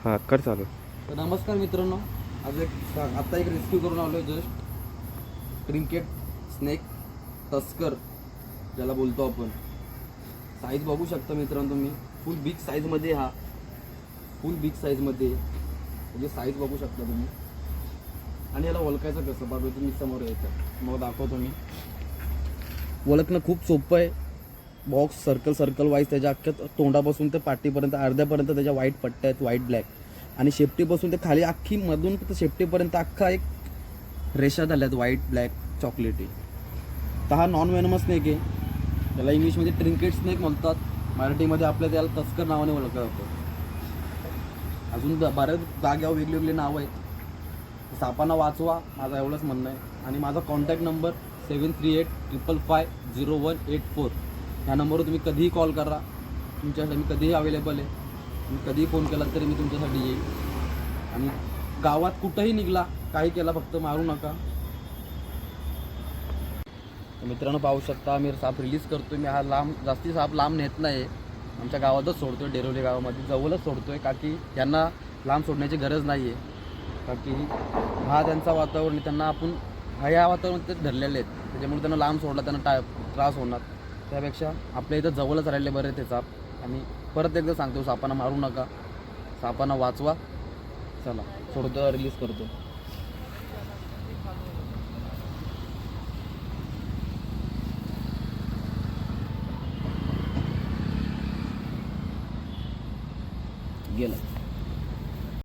हां कर चालू. तर नमस्कार मित्रांनो, आज आत्ता एक रेस्क्यू करून आलो आहे. जस्ट ट्रिंकेट स्नेक तस्कर ज्याला बोलतो आपण. साईज बघू शकता मित्रांनो तुम्ही, फुल बिग साईजमध्ये. हा फुल बिग साईजमध्ये म्हणजे साईज बघू शकता तुम्ही. आणि याला ओळखायचं कसं बघा, तुम्ही समोर यायचं मग दाखवतो मी. ओळखणं खूप सोपं आहे. बॉक्स सर्कल वाईज त्याच्या अख्ख्या तोंडापासून ते पाठीपर्यंत अर्ध्यापर्यंत त्याच्या व्हाईट पट्ट्या आहेत, व्हाईट ब्लॅक. आणि शेपटीपासून ते खाली अख्खी मधून तर शेपटीपर्यंत अख्खा एक रेषा झाल्यात व्हाईट ब्लॅक चॉकलेटी. तर हा नॉन वेनमस स्नेक आहे. त्याला इंग्लिशमध्ये ट्रिंकेट स्नेक म्हणतात, मराठीमध्ये आपल्या त्याला तस्कर नावाने ओळखलं जातं. अजून बऱ्याच जाग्यावर वेगवेगळी नावं आहेत. सापांना वाचवा माझा एवढंच म्हणणं आहे. आणि माझा कॉन्टॅक्ट नंबर 7385550184. ह्या नंबरवर तुम्ही कधीही कॉल करा, तुमच्यासाठी मी कधीही अवेलेबल आहे. तुम्ही कधीही फोन केला तरी मी तुमच्यासाठी येईल. आणि गावात कुठंही निघला, काही केला, फक्त मारू नका. मित्रांनो पाहू शकता, मी साप रिलीज करतोय. मी हा जास्ती साप लांब नेत नाही, आमच्या गावातच सोडतोय, डेरोली गावामध्ये जवळच सोडतोय. का की त्यांना लांब सोडण्याची गरज नाही आहे. का की हा त्यांचा वातावरण, त्यांना आपण ह्या वातावरणात ते धरलेले आहेत, त्याच्यामुळे त्यांना लांब सोडला त्यांना त्रास होणार. त्यापेक्षा आपल्या इथं जवळच राहिले बरे ते साप. आणि परत एकदा सांगतो, सापांना मारू नका, सापांना वाचवा. चला सोडतो, रिलीज करतो. गेला.